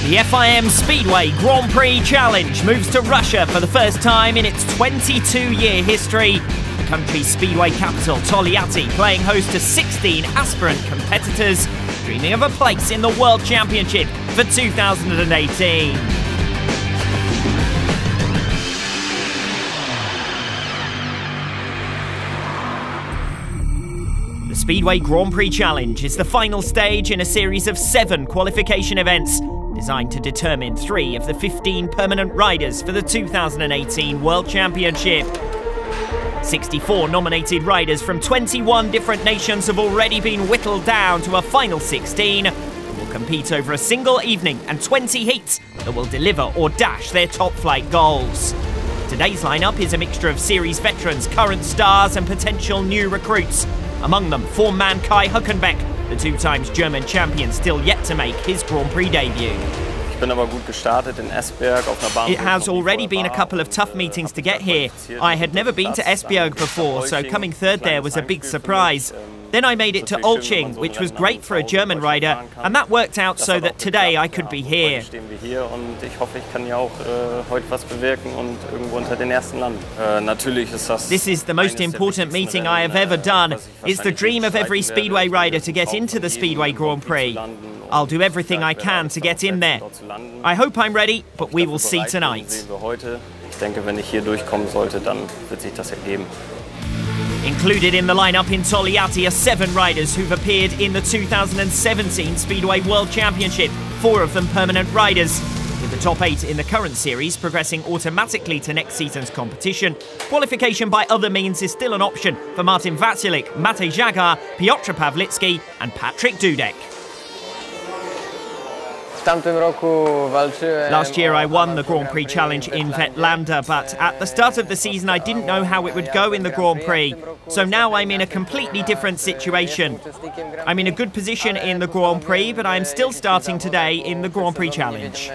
The FIM Speedway Grand Prix Challenge moves to Russia for the first time in its 22-year history. The country's speedway capital, Togliatti, playing host to 16 aspirant competitors, dreaming of a place in the World Championship for 2018. The Speedway Grand Prix Challenge is the final stage in a series of 7 qualification events, designed to determine 3 of the 15 permanent riders for the 2018 World Championship. 64 nominated riders from 21 different nations have already been whittled down to a final 16, who will compete over a single evening and 20 heats that will deliver or dash their top flight goals. Today's lineup is a mixture of series veterans, current stars and potential new recruits. Among them, form-man Kai Hülkenberg, the 2 times German champion still yet to make his Grand Prix debut. It has already been a couple of tough meetings to get here. I had never been to Esbjerg before, so coming third there was a big surprise. Then I made it to Olching, which was great for a German rider, and that worked out so that today I could be here. This is the most important meeting I have ever done. It's the dream of every Speedway rider to get into the Speedway Grand Prix. I'll do everything I can to get in there. I hope I'm ready, but we will see tonight. Included in the lineup in Togliatti are 7 riders who've appeared in the 2017 Speedway World Championship, 4 of them permanent riders. With the top 8 in the current series progressing automatically to next season's competition, qualification by other means is still an option for Martin Vaculik, Matej Jagar, Piotr Pawlicki and Patrick Dudek. Last year I won the Grand Prix Challenge in Vetlanda, but at the start of the season I didn't know how it would go in the Grand Prix. So now I'm in a completely different situation. I'm in a good position in the Grand Prix, but I'm still starting today in the Grand Prix Challenge.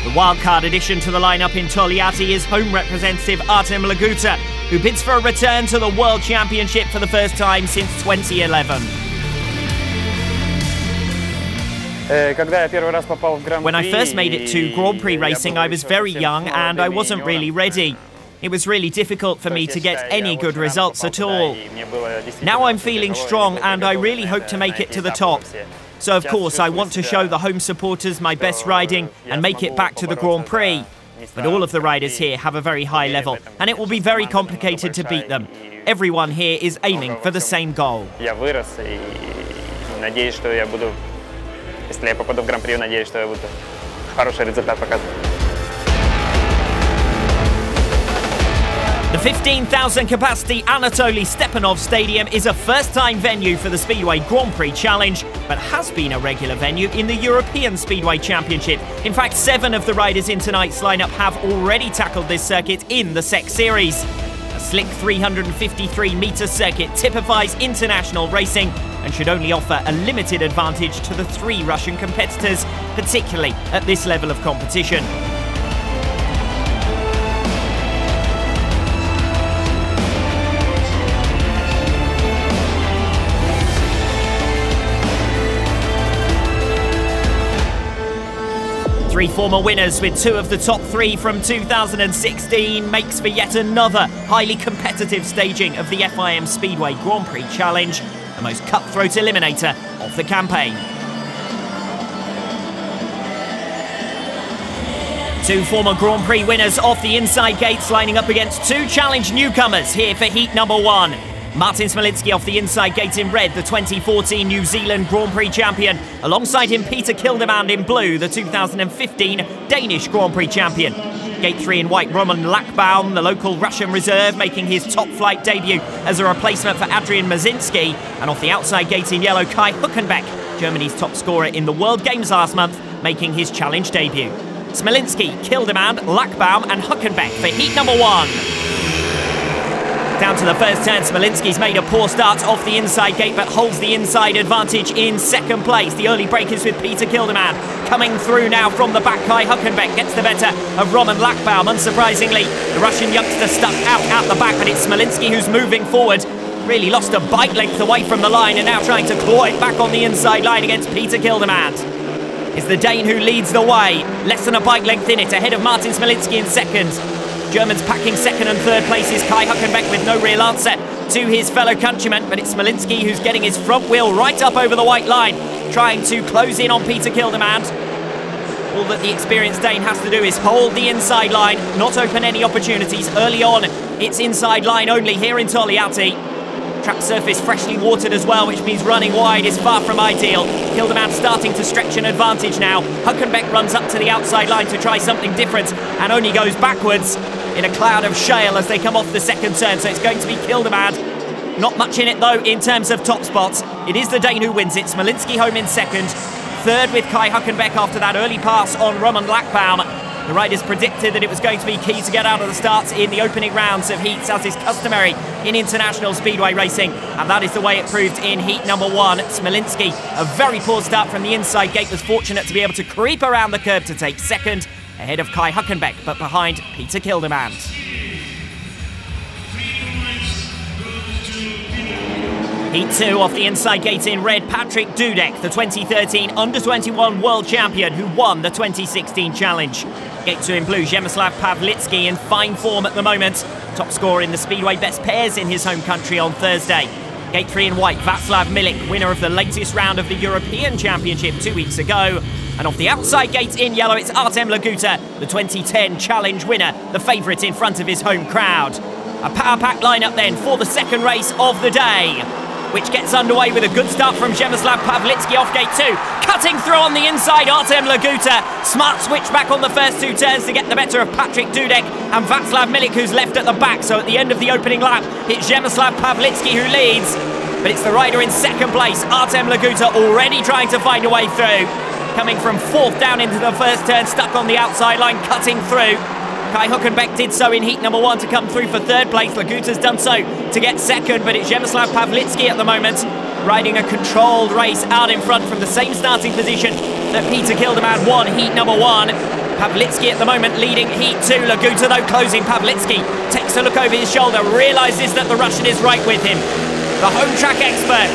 The wildcard addition to the lineup in Togliatti is home representative Artem Laguta, who bids for a return to the World Championship for the first time since 2011. When I first made it to Grand Prix racing, I was very young and I wasn't really ready. It was really difficult for me to get any good results at all. Now I'm feeling strong and I really hope to make it to the top. So of course I want to show the home supporters my best riding and make it back to the Grand Prix. But all of the riders here have a very high level and it will be very complicated to beat them. Everyone here is aiming for the same goal. The 15,000 capacity Anatoly Stepanov Stadium is a first-time venue for the Speedway Grand Prix Challenge, but has been a regular venue in the European Speedway Championship. In fact, 7 of the riders in tonight's lineup have already tackled this circuit in the SEC Series. A slick 353-metre circuit typifies international racing and should only offer a limited advantage to the 3 Russian competitors, particularly at this level of competition. Three former winners with 2 of the top 3 from 2016 makes for yet another highly competitive staging of the FIM Speedway Grand Prix Challenge, the most cutthroat eliminator of the campaign. 2 former Grand Prix winners off the inside gates lining up against 2 challenge newcomers here for heat number 1. Martin Smolinski off the inside gate in red, the 2014 New Zealand Grand Prix champion. Alongside him, Peter Kildemand in blue, the 2015 Danish Grand Prix champion. Gate 3 in white, Roman Lachbaum, the local Russian reserve, making his top flight debut as a replacement for Adrian Mazinski. And off the outside gate in yellow, Kai Hülkenberg, Germany's top scorer in the World Games last month, making his challenge debut. Smolinski, Kildemand, Lachbaum and Hülkenberg for heat number 1. Down to the first turn, Smolinski's made a poor start off the inside gate, but holds the inside advantage in second place. The early breakers with Peter Kilderman coming through now from the back. Kai Huckenbeck gets the better of Roman Lachbaum. Unsurprisingly, the Russian youngster stuck out the back, but it's Smolinski who's moving forward. Really lost a bike length away from the line and now trying to claw it back on the inside line against Peter Kilderman. It's the Dane who leads the way. Less than a bike length in it, ahead of Martin Smolinski in second. Germans packing second and third places. Kai Huckenbeck with no real answer to his fellow countrymen, but it's Smolinski who's getting his front wheel right up over the white line, trying to close in on Peter Kilderman. All that the experienced Dane has to do is hold the inside line, not open any opportunities. Early on, it's inside line only here in Togliatti. Track surface freshly watered as well, which means running wide is far from ideal. Kilderman starting to stretch an advantage now. Huckenbeck runs up to the outside line to try something different and only goes backwards in a cloud of shale as they come off the second turn. So it's going to be Kilderman. Not much in it though in terms of top spots. It is the Dane who wins it. Smolinski home in second. Third with Kai Huckenbeck after that early pass on Roman Lachbaum. The riders predicted that it was going to be key to get out of the starts in the opening rounds of heats, as is customary in international speedway racing, and that is the way it proved in heat number one. Smolinski, a very poor start from the inside gate, was fortunate to be able to creep around the curb to take second, ahead of Kai Huckenbeck, but behind Peter Kilderman. Heat 2 off the inside gate in red, Patrick Dudek, the 2013 Under-21 World Champion who won the 2016 Challenge. Gate 2 in blue, Przemysław Pawlicki in fine form at the moment. Top scorer in the Speedway Best Pairs in his home country on Thursday. Gate 3 in white, Václav Milik, winner of the latest round of the European Championship 2 weeks ago. And off the outside gate in yellow, it's Artem Laguta, the 2010 Challenge winner, the favourite in front of his home crowd. A power-packed lineup then for the second race of the day, which gets underway with a good start from Przemysław Pawlicki off gate 2. Cutting through on the inside, Artem Laguta. Smart switch back on the first two turns to get the better of Patrick Dudek and Václav Milik, who's left at the back. So at the end of the opening lap, it's Przemysław Pawlicki who leads. But it's the rider in second place, Artem Laguta, already trying to find a way through. Coming from fourth down into the first turn, stuck on the outside line, cutting through. Kai Huckenbeck did so in heat number one to come through for third place. Laguta's done so to get second, but it's Przemysław Pawlicki at the moment, riding a controlled race out in front from the same starting position that Peter Kilderman won heat number one. Pawlicki at the moment leading heat two. Laguta though closing. Pawlicki takes a look over his shoulder, realises that the Russian is right with him. The home track expert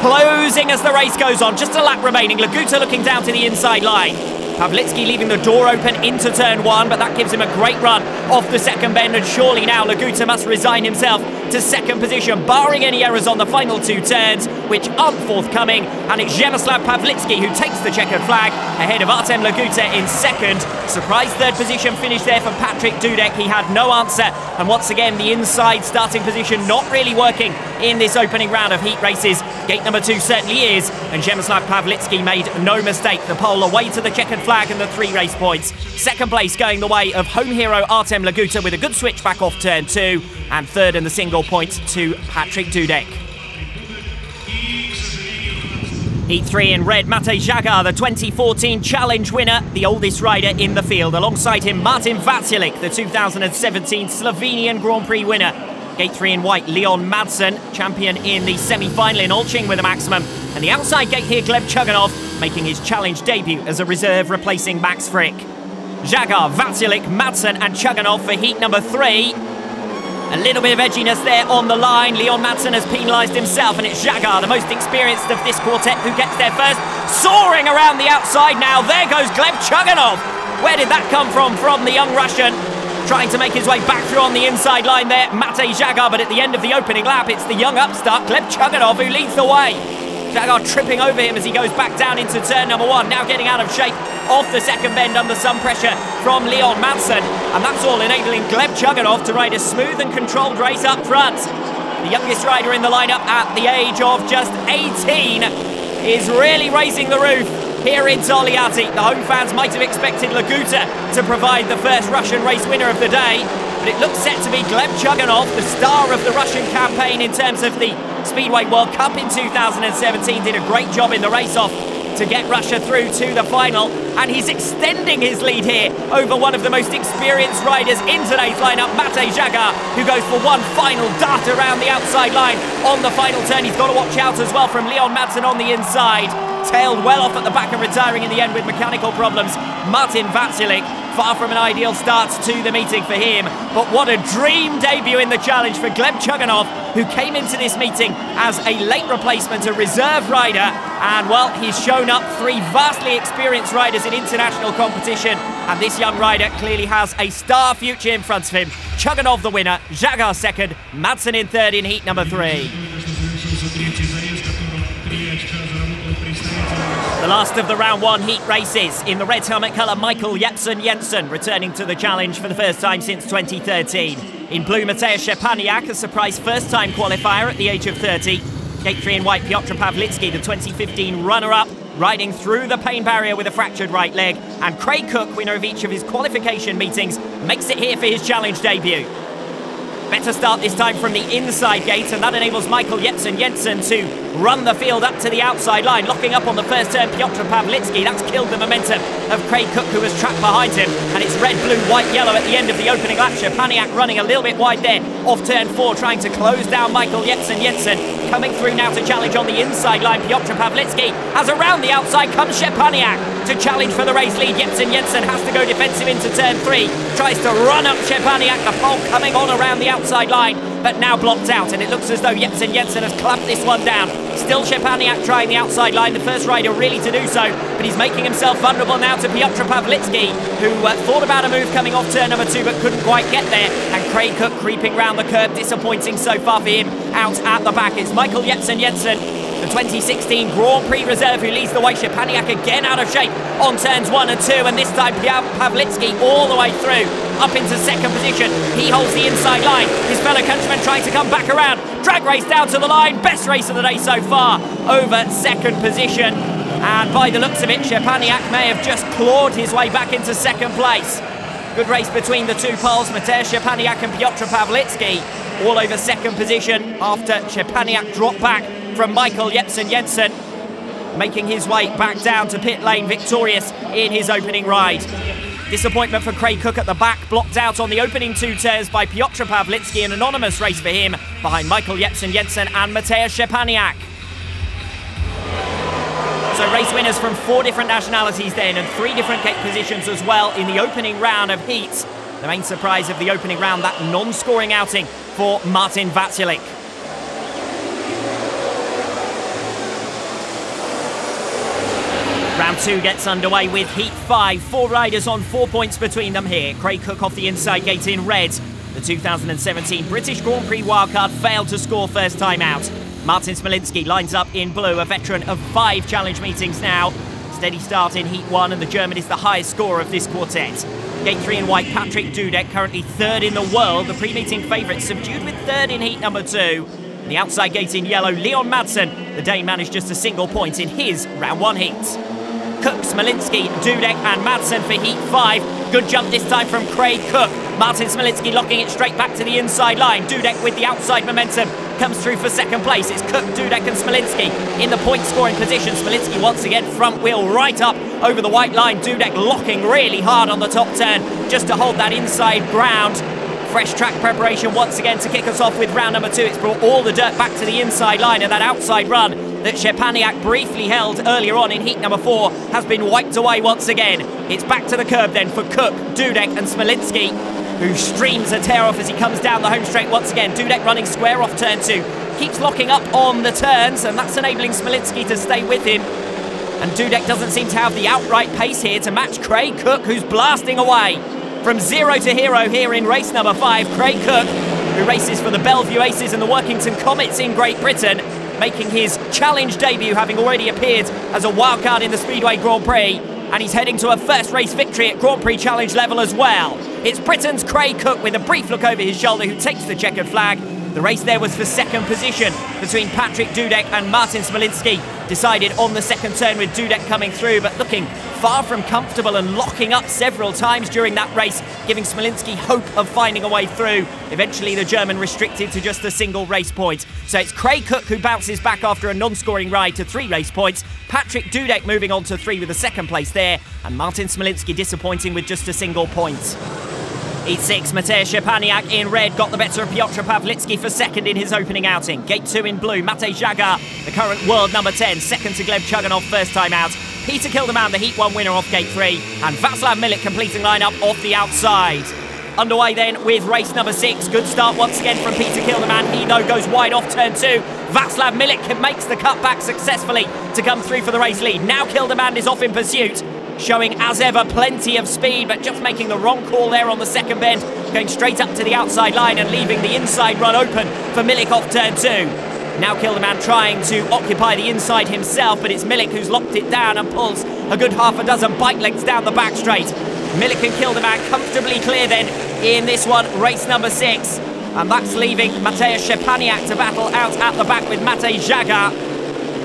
closing as the race goes on. Just a lap remaining. Laguta looking down to the inside line. Pawlicki leaving the door open into turn one, but that gives him a great run off the second bend, and surely now Laguta must resign himself to second position, barring any errors on the final two turns, which aren't forthcoming, and it's Przemysław Pawlicki who takes the checkered flag ahead of Artem Laguta in second. Surprise third position finish there for Patrick Dudek. He had no answer, and once again the inside starting position not really working in this opening round of heat races. Gate number two certainly is, and Przemysław Pawlicki made no mistake. The pole away to the checkered flag and the 3 race points. Second place going the way of home hero Artem Laguta with a good switch back off turn 2, and third in the single points to Patrick Dudek. Heat 3 in red, Matej Žagar, the 2014 Challenge winner, the oldest rider in the field. Alongside him, Martin Vacilik, the 2017 Slovenian Grand Prix winner. Gate 3 in white, Leon Madsen, champion in the semi-final in Olching with a maximum. And the outside gate here, Gleb Chuganov, making his Challenge debut as a reserve, replacing Max Frick. Žagar, Vacilik, Madsen and Chuganov for heat number 3. A little bit of edginess there on the line. Leon Madsen has penalised himself, and it's Žagar, the most experienced of this quartet, who gets there first. Soaring around the outside now, there goes Gleb Chuganov. Where did that come from the young Russian? Trying to make his way back through on the inside line there, Matej Žagar, but at the end of the opening lap, it's the young upstart, Gleb Chuganov, who leads the way. Žagar tripping over him as he goes back down into turn number 1, now getting out of shape off the second bend under some pressure from Leon Madsen, and that's all enabling Gleb Chuganov to ride a smooth and controlled race up front. The youngest rider in the lineup at the age of just 18 is really raising the roof here in Togliatti. The home fans might have expected Laguta to provide the first Russian race winner of the day, but it looks set to be Gleb Chuganov, the star of the Russian campaign in terms of the Speedway World Cup in 2017. Did a great job in the race-off to get Russia through to the final, and he's extending his lead here over one of the most experienced riders in today's lineup, Matej Jaga, who goes for one final dart around the outside line on the final turn. He's got to watch out as well from Madsen on the inside. Tailed well off at the back and retiring in the end with mechanical problems. Martin Vatsilik, far from an ideal start to the meeting for him, but what a dream debut in the challenge for Gleb Chuganov, who came into this meeting as a late replacement, a reserve rider, and well, he's shown up three vastly experienced riders in international competition, and this young rider clearly has a star future in front of him. Chuganov the winner, Jaga second, Madsen in third in heat number 3. The last of the round 1 heat races. In the red helmet colour, Michael Jensen returning to the challenge for the first time since 2013. In blue, Matej Szczepaniak, a surprise first-time qualifier at the age of 30. Gate 3 in white, Piotr Pawlicki, the 2015 runner-up, riding through the pain barrier with a fractured right leg. And Craig Cook, winner of each of his qualification meetings, makes it here for his challenge debut. Better start this time from the inside gate, and that enables Michael Jensen to run the field up to the outside line, locking up on the first turn Piotr Pawlicki. That's killed the momentum of Craig Cook, who was trapped behind him, and it's red, blue, white, yellow at the end of the opening lap. Szczepaniak running a little bit wide there off turn 4, trying to close down Michael Jensen. Coming through now to challenge on the inside line, Piotr Pawlicki, as around the outside comes Szczepaniak to challenge for the race lead. Jensen has to go defensive into turn 3, tries to run up Szczepaniak, the pole coming on around the outside line, but now blocked out, and it looks as though Jensen has clamped this one down. Still Szczepaniak trying the outside line, the first rider really to do so, but he's making himself vulnerable now to Piotr Pawlicki, who thought about a move coming off turn number 2 but couldn't quite get there, and Craig Cook creeping round the curb, disappointing so far for him out at the back. It's Michael Jensen, the 2016 Grand Prix reserve, who leads the way. Szczepaniak again out of shape on turns 1 and 2, and this time Pawlicki all the way through, up into second position. He holds the inside line. His fellow countryman trying to come back around. Drag race down to the line. Best race of the day so far, over second position. And by the looks of it, Szczepaniak may have just clawed his way back into second place. Good race between the two Poles, Matej Szczepaniak and Piotr Pawlicki, all over second position after Szczepaniak dropped back from Michael Jensen, making his way back down to pit lane victorious in his opening ride. Disappointment for Craig Cook at the back, blocked out on the opening 2 turns by Piotr Pawlicki, an anonymous race for him, behind Michael Jensen and Matej Szczepaniak. So race winners from 4 different nationalities then, and 3 different gate positions as well in the opening round of heats. The main surprise of the opening round, that non-scoring outing for Martin Vatsilik. Round 2 gets underway with heat 5. 4 riders on 4 points between them here. Craig Cook off the inside gate in red. The 2017 British Grand Prix wildcard failed to score first time out. Martin Smolinski lines up in blue, a veteran of 5 challenge meetings now. Steady start in heat 1, and the German is the highest scorer of this quartet. Gate 3 in white, Patrick Dudek, currently 3rd in the world. The pre-meeting favourite, subdued with 3rd in heat number 2. The outside gate in yellow, Madsen. The Dane managed just a single point in his round 1 heat. Cook, Smolinski, Dudek and Madsen for heat 5. Good jump this time from Craig Cook. Martin Smolinski locking it straight back to the inside line. Dudek with the outside momentum comes through for second place. It's Cook, Dudek and Smolinski in the point scoring position. Smolinski once again front wheel right up over the white line. Dudek locking really hard on the top turn just to hold that inside ground. Fresh track preparation once again to kick us off with round number 2. It's brought all the dirt back to the inside line, and that outside run that Szczepaniak briefly held earlier on in heat number 4 has been wiped away once again. It's back to the curb then for Cook, Dudek and Smolinski, who streams a tear off as he comes down the home straight once again. Dudek running square off turn 2. Keeps locking up on the turns, and that's enabling Smolinski to stay with him. And Dudek doesn't seem to have the outright pace here to match Craig Cook, who's blasting away. From 0 to hero here in race number 5, Craig Cook, who races for the Bellevue Aces and the Workington Comets in Great Britain, making his challenge debut, having already appeared as a wildcard in the Speedway Grand Prix, and he's heading to a first race victory at Grand Prix Challenge level as well. It's Britain's Craig Cook with a brief look over his shoulder who takes the checkered flag. The race there was for second position between Patrick Dudek and Martin Smolinski, decided on the second turn with Dudek coming through, but looking far from comfortable and locking up several times during that race, giving Smolinski hope of finding a way through. Eventually the German restricted to just a single race point. So it's Craig Cook who bounces back after a non-scoring ride to 3 race points, Patrick Dudek moving on to 3 with a second place there, and Martin Smolinski disappointing with just a single point. Heat 6, Matej Szczepaniak in red got the better of Piotr Pawlicki for second in his opening outing. Gate 2 in blue, Matej Jagar, the current world number 10, second to Gleb Chuganov first time out. Peter Kilderman, the Heat 1 winner off Gate 3, and Václav Milik completing lineup off the outside. Underway then with race number 6. Good start once again from Peter Kilderman. He though goes wide off turn 2. Václav Milik makes the cut back successfully to come through for the race lead. Now Kilderman is off in pursuit, showing as ever plenty of speed, but just making the wrong call there on the second bend, going straight up to the outside line and leaving the inside run open for Milik off turn 2. Now Kilderman trying to occupy the inside himself, but it's Milik who's locked it down and pulls a good half a dozen bike lengths down the back straight. Milik and Kilderman comfortably clear then in this one, race number 6. And that's leaving Matej Szczepaniak to battle out at the back with Matej Jagar.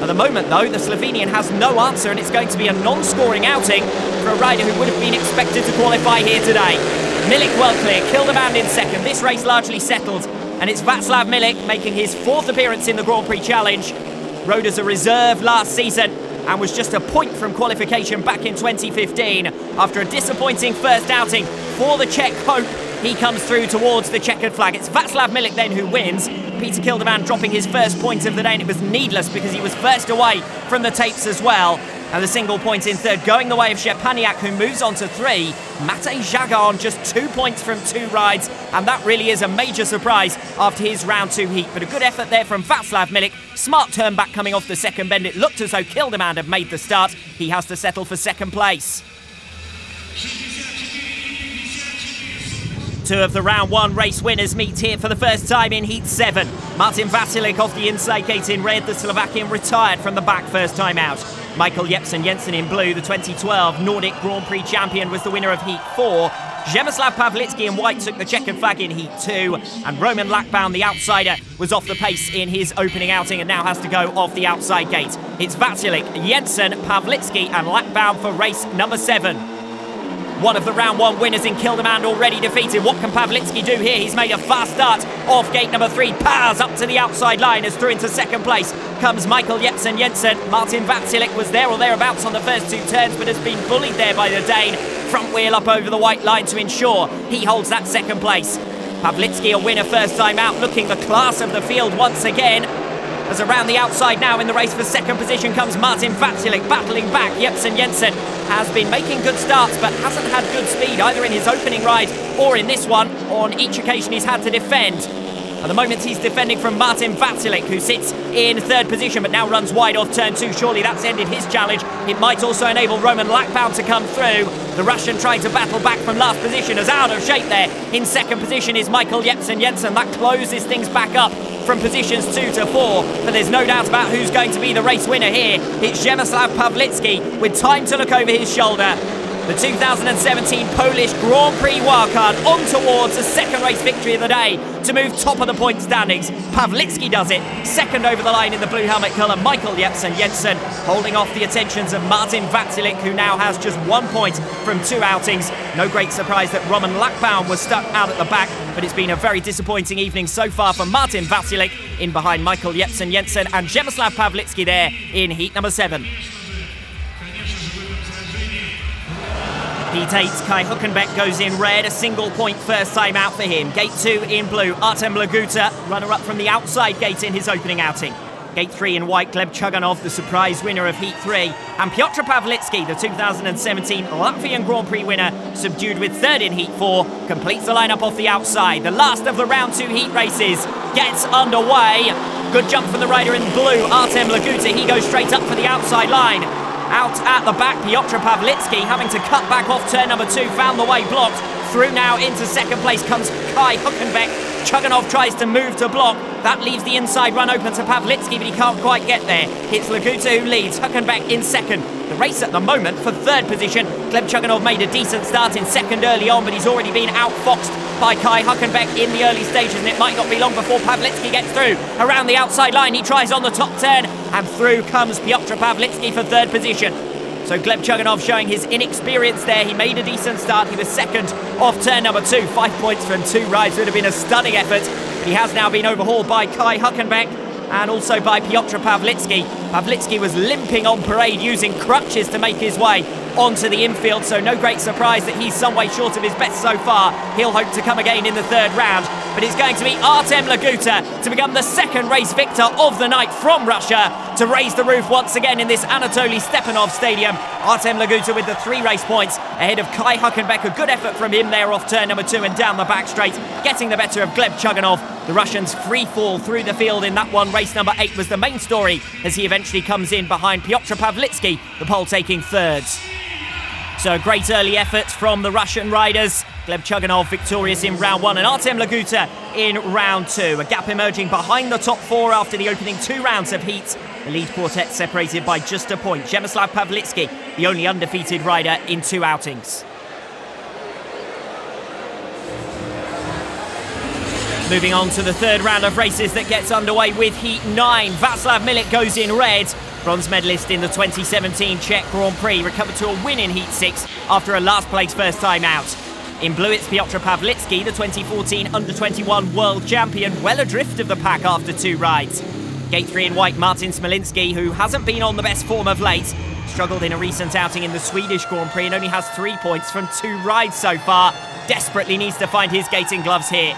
At the moment, though, the Slovenian has no answer, and it's going to be a non-scoring outing for a rider who would have been expected to qualify here today. Milik well clear, Kilderman in second. This race largely settled, and it's Václav Milik making his 4th appearance in the Grand Prix Challenge. Rode as a reserve last season and was just a point from qualification back in 2015. After a disappointing first outing for the Czech hope, he comes through towards the checkered flag. It's Václav Milik then who wins. Peter Kilderman dropping his first point of the day, and it was needless because he was first away from the tapes as well. And the single point in third going the way of Szczepaniak, who moves on to 3. Matej Jagar on just 2 points from 2 rides, and that really is a major surprise after his round 2 heat. But a good effort there from Václav Milik. Smart turn back coming off the second bend. It looked as though Kilderman had made the start. He has to settle for second place. 2 of the round 1 race winners meet here for the first time in Heat 7. Martin Vasilik off the inside gate in red, the Slovakian retired from the back first time out. Michael Jensen in blue, the 2012 Nordic Grand Prix champion, was the winner of Heat 4. Przemysław Pawlicki in white took the checkered flag in Heat 2, and Roman Lackbaum, the outsider, was off the pace in his opening outing and now has to go off the outside gate. It's Vasilik, Jensen, Pawlicki and Lackbaum for race number 7. One of the round 1 winners in Kilderman already defeated. What can Pawlicki do here? He's made a fast start off gate number 3. Powers up to the outside line as through into second place comes Michael Jensen. Martin Vasilik was there or thereabouts on the first 2 turns, but has been bullied there by the Dane. Front wheel up over the white line to ensure he holds that second place. Pawlicki a winner first time out, looking the class of the field once again. As around the outside now in the race for second position comes Martin Vasilik, battling back. Jensen has been making good starts but hasn't had good speed either in his opening ride or in this one. On each occasion he's had to defend. At the moment he's defending from Martin Vasilik, who sits in third position but now runs wide off turn 2. Surely that's ended his challenge. It might also enable Roman Lackbaum to come through. The Russian trying to battle back from last position, as out of shape there. In second position is Michael Jensen. That closes things back up from positions 2 to 4, but there's no doubt about who's going to be the race winner here. It's Przemysław Pawlicki with time to look over his shoulder. The 2017 Polish Grand Prix wildcard on towards a second race victory of the day to move top of the point standings. Pawlicki does it, second over the line in the blue helmet colour. Michael Jensen holding off the attentions of Martin Vasilik, who now has just 1 point from 2 outings. No great surprise that Roman Lackbaum was stuck out at the back, but it's been a very disappointing evening so far for Martin Vasilik, in behind Michael Jensen and Przemysław Pawlicki there in heat number 7. Heat 8, Kai Hülkenberg goes in red, a single point first time out for him. Gate 2 in blue, Artem Laguta, runner-up from the outside gate in his opening outing. Gate 3 in white, Gleb Chuganov, the surprise winner of Heat 3. And Piotr Pawlicki, the 2017 Latvian Grand Prix winner, subdued with third in Heat 4, completes the lineup off the outside. The last of the round 2 heat races gets underway. Good jump from the rider in blue, Artem Laguta. He goes straight up for the outside line. Out at the back, Piotr Pawlicki having to cut back off turn number 2, found the way blocked. Through now into second place comes Kai Hülkenberg. Chuganov tries to move to block. That leaves the inside run open to Pawlicki, but he can't quite get there. It's Laguta who leads, Hülkenberg in second. The race at the moment for third position. Gleb Chuganov made a decent start in second early on, but he's already been outfoxed by Kai Hülkenberg in the early stages, and it might not be long before Pawlicki gets through. Around the outside line, he tries on the top turn, and through comes Piotr Pawlicki for third position. So Gleb Chuganov showing his inexperience there. He made a decent start. He was second off turn number 2. 5 points from 2 rides would have been a stunning effort. But he has now been overhauled by Kai Huckenbeck and also by Piotr Pawlicki. Pawlicki was limping on parade using crutches to make his way onto the infield, so no great surprise that he's some way short of his best so far. He'll hope to come again in the 3rd round, but it's going to be Artem Laguta to become the 2nd race victor of the night from Russia to raise the roof once again in this Anatoly Stepanov Stadium. Artem Laguta with the 3 race points ahead of Kai Huckenbeck. A good effort from him there off turn number 2 and down the back straight, getting the better of Gleb Chuganov. The Russians free fall through the field in that one. Race number 8 was the main story as he eventually comes in behind Piotr Pawlicki, the pole taking 3rd. So a great early effort from the Russian riders. Gleb Chuganov victorious in round 1 and Artem Laguta in round 2. A gap emerging behind the top 4 after the opening 2 rounds of heat. The lead quartet separated by just a point. Przemysław Pawlicki, the only undefeated rider in 2 outings. Moving on to the 3rd round of races that gets underway with Heat 9. Václav Milik goes in red. Bronze medalist in the 2017 Czech Grand Prix, recovered to a win in Heat 6 after a last place first time out. In blue, it's Piotr Pawlicki, the 2014 Under-21 world champion, well adrift of the pack after 2 rides. Gate 3 in white, Martin Smolinski, who hasn't been on the best form of late, struggled in a recent outing in the Swedish Grand Prix and only has 3 points from 2 rides so far. Desperately needs to find his gating gloves here.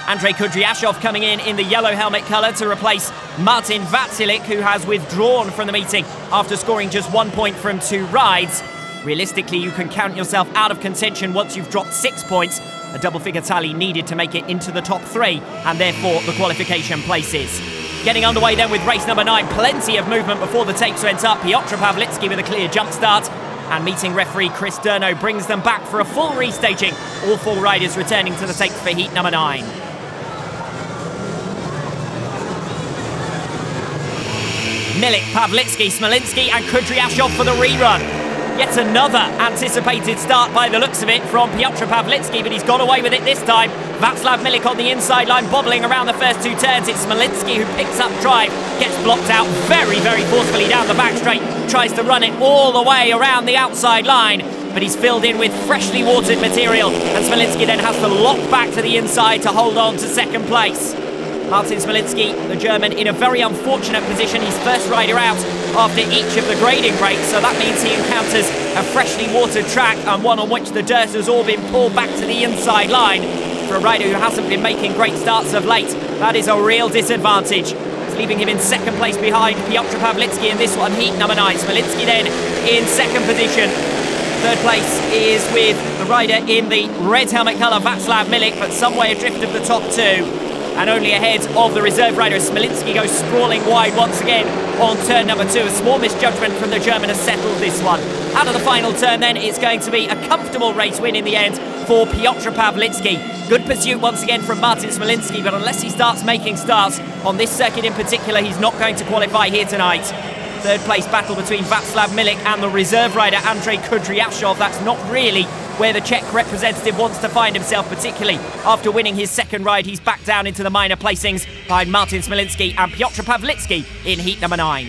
Andrei Kudryashov coming in the yellow helmet colour to replace Martin Vatsilik, who has withdrawn from the meeting after scoring just 1 point from 2 rides. Realistically, you can count yourself out of contention once you've dropped 6 points. A double-figure tally needed to make it into the top 3, and therefore the qualification places. Getting underway then with race number 9, plenty of movement before the tapes went up. Piotr Pawlicki with a clear jump start. And meeting referee Chris Durno brings them back for a full restaging. All 4 riders returning to the tapes for heat number 9. Milik, Pawlicki, Smolinski and Kudryashov for the rerun. Yet another anticipated start by the looks of it from Piotr Pawlicki, but he's got away with it this time. Václav Milik on the inside line, bobbling around the first 2 turns. It's Smolinski who picks up drive, gets blocked out very, very forcefully down the back straight, tries to run it all the way around the outside line, but he's filled in with freshly watered material, and Smolinski then has to lock back to the inside to hold on to 2nd place. Martin Smolinski, the German, in a very unfortunate position. He's first rider out after each of the grading breaks, so that means he encounters a freshly watered track and one on which the dirt has all been pulled back to the inside line. For a rider who hasn't been making great starts of late, that is a real disadvantage. It's leaving him in 2nd place behind Piotr Pawlicki in this one, heat number 9. Smolinski then in 2nd position. 3rd place is with the rider in the red helmet colour, Václav Milik, but some way adrift of the top 2. And only ahead of the reserve rider. Smolinski goes sprawling wide once again on turn number 2. A small misjudgment from the German has settled this one. Out of the final turn then, it's going to be a comfortable race win in the end for Piotr Pawlicki. Good pursuit once again from Martin Smolinski, but unless he starts making starts on this circuit in particular, he's not going to qualify here tonight. 3rd place battle between Václav Milik and the reserve rider Andrei Kudryashov. That's not really where the Czech representative wants to find himself, particularly after winning his 2nd ride. He's back down into the minor placings behind Martin Smolinski and Piotr Pawlicki in heat number 9.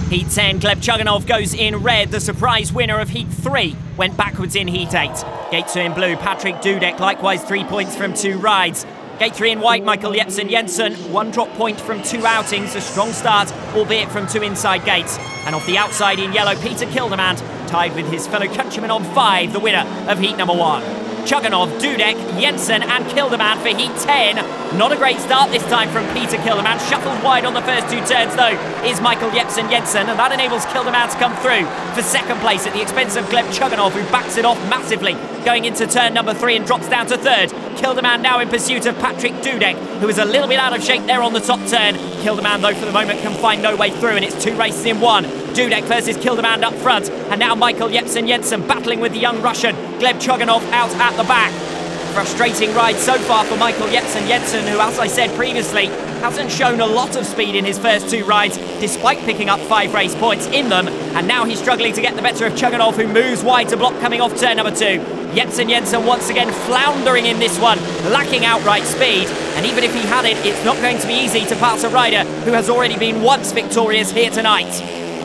Heat 10, Gleb Chuganov goes in red. The surprise winner of heat 3 went backwards in heat 8. Gate 2 in blue, Patrik Dudek, likewise 3 points from 2 rides. Gate 3 in white, Michael Jensen, 1 drop point from 2 outings. A strong start, albeit from 2 inside gates. And off the outside in yellow, Peter Kildemand, tied with his fellow countryman on 5, the winner of heat number 1. Chuganov, Dudek, Jensen and Kildemand for heat 10. Not a great start this time from Peter Kildemand. Shuffled wide on the first 2 turns though is Michael Jensen, and that enables Kildemand to come through for 2nd place at the expense of Gleb Chuganov, who backs it off massively going into turn number 3 and drops down to 3rd. Kildemand now in pursuit of Patrik Dudek, who is a little bit out of shape there on the top turn. Kildemand though for the moment can find no way through, and it's 2 races in 1. Dudek versus Kildemand up front, and now Michael Jensen battling with the young Russian, Gleb Chuganov out at the back. frustrating ride so far for Michael Jensen, who, as I said previously, hasn't shown a lot of speed in his first 2 rides, despite picking up 5 race points in them. And now he's struggling to get the better of Chuganov, who moves wide to block coming off turn number 2. Jensen once again floundering in this one, lacking outright speed. And even if he had it, it's not going to be easy to pass a rider who has already been once victorious here tonight.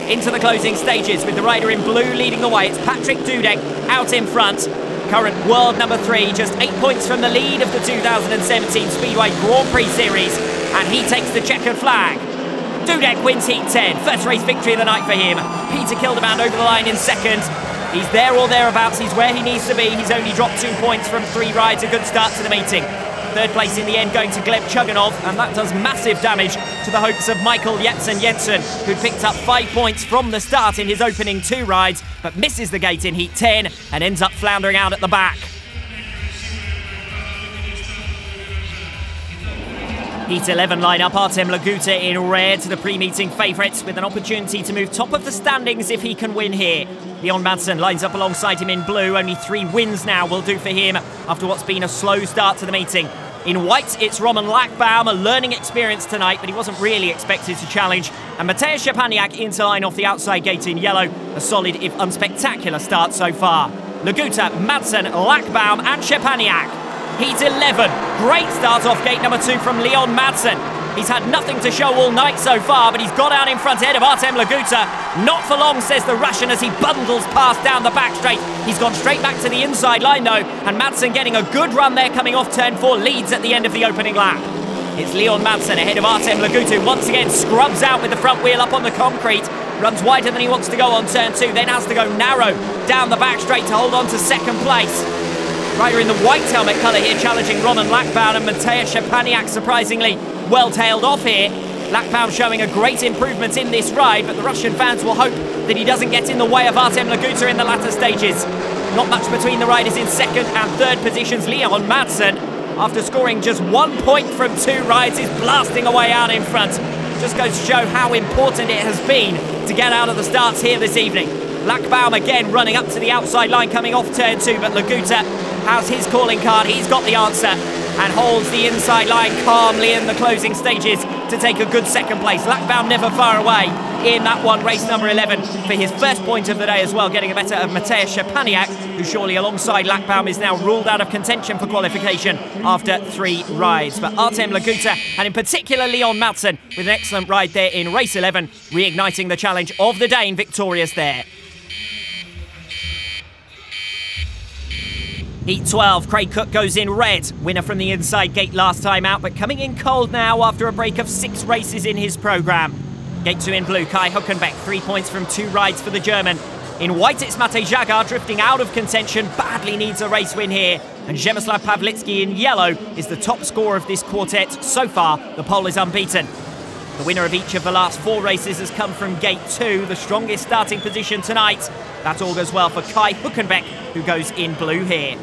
Into the closing stages with the rider in blue leading the way. It's Patrick Dudek out in front. Current world number 3, just 8 points from the lead of the 2017 Speedway Grand Prix Series. And he takes the checkered flag. Dudek wins Heat 10. First race victory of the night for him. Peter Kilderman over the line in second. He's there or thereabouts. He's where he needs to be. He's only dropped 2 points from 3 rides. A good start to the meeting. Third place in the end going to Gleb Chuganov, and that does massive damage to the hopes of Michael Jensen, who picked up 5 points from the start in his opening 2 rides, but misses the gate in Heat 10 and ends up floundering out at the back. Heat 11 lineup, Artem Laguta in red, the pre-meeting favourites, with an opportunity to move top of the standings if he can win here. Leon Madsen lines up alongside him in blue. Only 3 wins now will do for him after what's been a slow start to the meeting. In white, it's Roman Lackbaum, a learning experience tonight, but he wasn't really expected to challenge. And Mateusz Szczepaniak into line off the outside gate in yellow. A solid, if unspectacular, start so far. Laguta, Madsen, Lackbaum and Szczepaniak. Heat 11, great start off gate number 2 from Leon Madsen. He's had nothing to show all night so far, but he's got out in front ahead of Artem Laguta. Not for long, says the Russian, as he bundles past down the back straight. He's gone straight back to the inside line though, and Madsen getting a good run there coming off turn 4, leads at the end of the opening lap. It's Leon Madsen ahead of Artem Laguta, who once again scrubs out with the front wheel up on the concrete. Runs wider than he wants to go on turn 2, then has to go narrow down the back straight to hold on to second place. Rider in the white helmet colour here challenging Roman Lackbaum, and Mateusz Szczepaniak surprisingly well tailed off here. Lackbaum showing a great improvement in this ride, but the Russian fans will hope that he doesn't get in the way of Artem Laguta in the latter stages. Not much between the riders in second and third positions. Leon Madsen, after scoring just 1 point from 2 rides, is blasting away out in front. Just goes to show how important it has been to get out of the starts here this evening. Lackbaum again running up to the outside line coming off turn 2, but Laguta has his calling card. He's got the answer and holds the inside line calmly in the closing stages to take a good second place. Lackbaum never far away in that one, race number 11 for his first point of the day as well, getting the better of Mateusz Szczepaniak, who surely alongside Lackbaum is now ruled out of contention for qualification after 3 rides. But Artem Laguta, and in particular Leon Madsen, with an excellent ride there in race 11, reigniting the challenge of the Dane, victorious there. Heat 12, Craig Cook goes in red, winner from the inside gate last time out, but coming in cold now after a break of 6 races in his programme. Gate 2 in blue, Kai Hülkenberg, 3 points from 2 rides for the German. In white, it's Matej Žagar drifting out of contention, badly needs a race win here. And Przemysław Pawlicki in yellow is the top scorer of this quartet. So far, the pole is unbeaten. The winner of each of the last 4 races has come from Gate 2, the strongest starting position tonight. That all goes well for Kai Hülkenberg, who goes in blue here.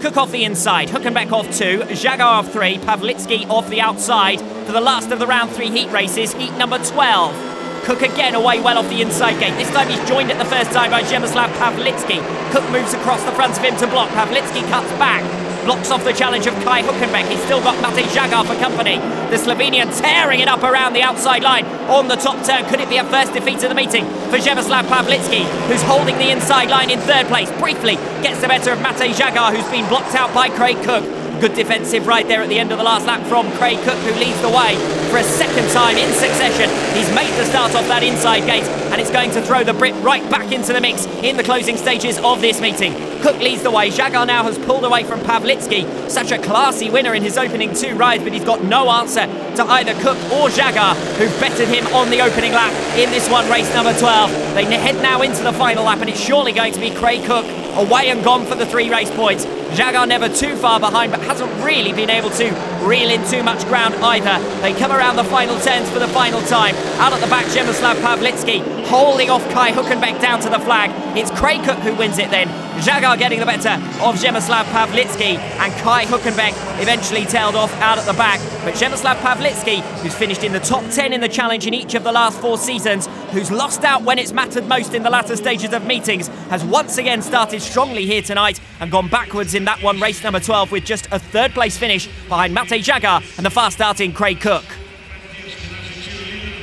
Cook off the inside, Hülkenberg off 2, Žagar off 3, Pawlicki off the outside for the last of the round 3 heat races, heat number 12. Cook again away well off the inside gate. This time he's joined at the first time by Przemysław Pawlicki. Cook moves across the front of him to block. Pawlicki cuts back. Blocks off the challenge of Kai Hülkenberg. He's still got Matej Žagar for company. The Slovenian tearing it up around the outside line on the top turn. Could it be a first defeat of the meeting for Przemysław Pawlicki, who's holding the inside line in third place? Briefly gets the better of Matej Žagar, who's been blocked out by Craig Cook. Good defensive ride there at the end of the last lap from Craig Cook, who leads the way for a second time in succession. He's made the start off that inside gate, and it's going to throw the Brit right back into the mix in the closing stages of this meeting. Cook leads the way. Žagar now has pulled away from Pawlicki. Such a classy winner in his opening 2 rides, but he's got no answer to either Cook or Žagar, who've bettered him on the opening lap in this one, race number 12. They head now into the final lap, and it's surely going to be Craig Cook away and gone for the 3 race points. Žagar never too far behind, but hasn't really been able to reel in too much ground either. They come around the final turns for the final time. Out at the back, Przemysław Pawlicki holding off Kai Hülkenberg down to the flag. It's Craig Cook who wins it then. Žagar getting the better of Przemysław Pawlicki, and Kai Hülkenberg eventually tailed off out at the back. But Przemysław Pawlicki, who's finished in the top 10 in the challenge in each of the last 4 seasons, who's lost out when it's mattered most in the latter stages of meetings, has once again started strongly here tonight and gone backwards in in that one, race number 12, with just a third-place finish behind Matej Jagar and the fast-starting Craig Cook.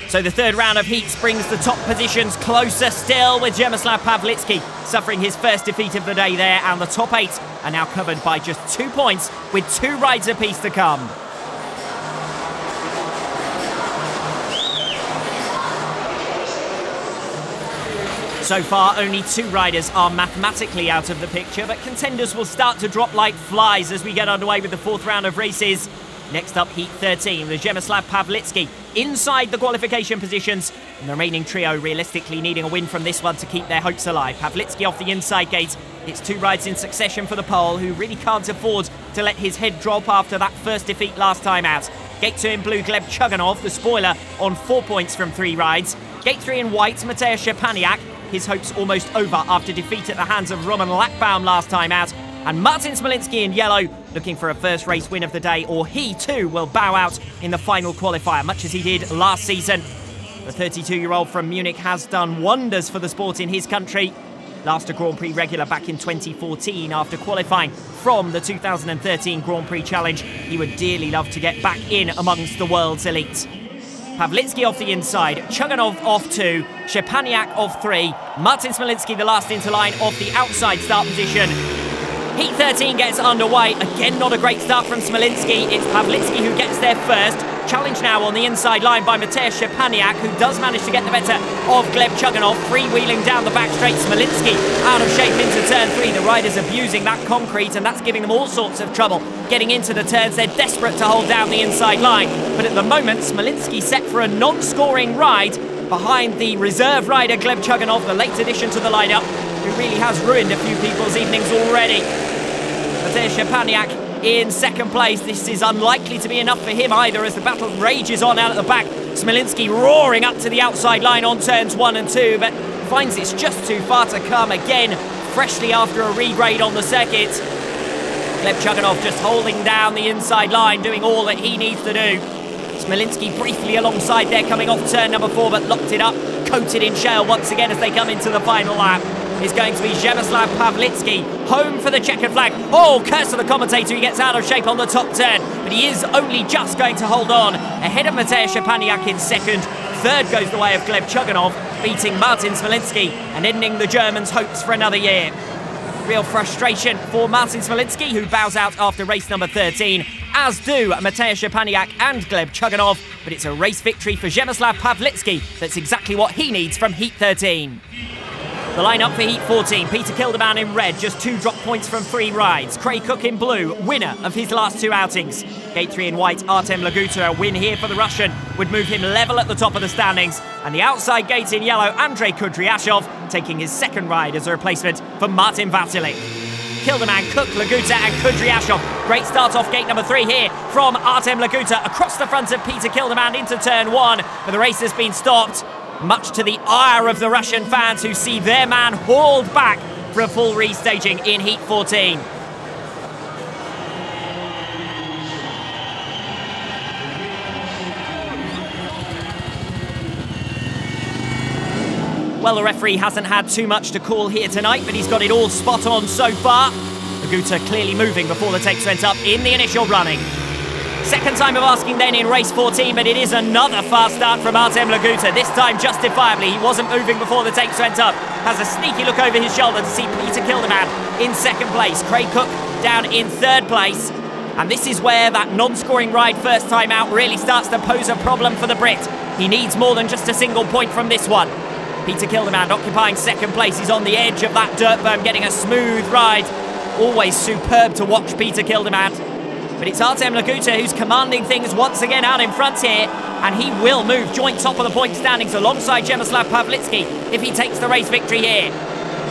So the third round of heats brings the top positions closer still, with Przemysław Pawlicki suffering his first defeat of the day there, and the top 8 are now covered by just 2 points, with 2 rides apiece to come. So far, only 2 riders are mathematically out of the picture, but contenders will start to drop like flies as we get underway with the 4th round of races. Next up, Heat 13, with Przemysław Pawlicki inside the qualification positions, and the remaining trio realistically needing a win from this one to keep their hopes alive. Pawlicki off the inside gate. It's 2 rides in succession for the pole, who really can't afford to let his head drop after that first defeat last time out. Gate 2 in blue, Gleb Chuganov, the spoiler, on 4 points from 3 rides. Gate 3 in white, Matej Szczepaniak. His hopes almost over after defeat at the hands of Roman Lackbaum last time out. And Martin Smolinski in yellow, looking for a first race win of the day, or he too will bow out in the final qualifier, much as he did last season. The 32-year-old from Munich has done wonders for the sport in his country. Last a Grand Prix regular back in 2014 after qualifying from the 2013 Grand Prix Challenge. He would dearly love to get back in amongst the world's elite. Pawlicki off the inside, Chuganov off 2, Szczepaniak off 3, Martin Smolinski the last into line off the outside start position. Heat 13 gets underway. Again, not a great start from Smolinski. It's Pawlicki who gets there first. Challenged now on the inside line by Matej Szczepaniak, who does manage to get the better of Gleb Chuganov, freewheeling down the back straight. Smolinski out of shape into turn 3. The riders abusing that concrete, and that's giving them all sorts of trouble getting into the turns. They're desperate to hold down the inside line. But at the moment, Smolinski set for a non-scoring ride behind the reserve rider Gleb Chuganov, the late addition to the lineup, who really has ruined a few people's evenings already. Matej Szczepaniak in second place. This is unlikely to be enough for him either, as the battle rages on out at the back. Smolinski roaring up to the outside line on turns 1 and 2, but finds it's just too far to come again, freshly after a regrade on the circuit. Gleb Chuganov just holding down the inside line, doing all that he needs to do. Smolinski briefly alongside there, coming off turn number 4, but locked it up, coated in shale once again as they come into the final lap. Is going to be Przemysław Pawlicki, home for the checkered flag. Oh, curse of the commentator, he gets out of shape on the top turn, but he is only just going to hold on. Ahead of Matej Szczepaniak in second. Third goes the way of Gleb Chuganov, beating Martin Smolinski and ending the German's hopes for another year. Real frustration for Martin Smolinski, who bows out after race number 13, as do Matej Szczepaniak and Gleb Chuganov, but it's a race victory for Przemysław Pawlicki. That's exactly what he needs from Heat 13. The lineup for Heat 14, Peter Kilderman in red, just 2 drop points from 3 rides. Craig Cook in blue, winner of his last 2 outings. Gate 3 in white, Artem Laguta, a win here for the Russian, would move him level at the top of the standings. And the outside gate in yellow, Andrei Kudryashov, taking his second ride as a replacement for Martin Vasilik. Kilderman, Cook, Laguta and Kudryashov. Great start off gate number 3 here from Artem Laguta, across the front of Peter Kilderman into turn 1, but the race has been stopped, much to the ire of the Russian fans, who see their man hauled back for a full restaging in Heat 14. Well, the referee hasn't had too much to call here tonight, but he's got it all spot on so far. Laguta clearly moving before the takes went up in the initial running. Second time of asking then in race 14, but it is another fast start from Artem Laguta, this time justifiably. He wasn't moving before the takes went up. Has a sneaky look over his shoulder to see Peter Kilderman in second place. Craig Cook down in third place. And this is where that non-scoring ride first time out really starts to pose a problem for the Brit. He needs more than just a single point from this one. Peter Kilderman occupying second place. He's on the edge of that dirt berm, getting a smooth ride. Always superb to watch Peter Kilderman. But it's Artem Laguta who's commanding things once again out in front here, and he will move joint top of the point standings alongside Przemysław Pawlicki if he takes the race victory here.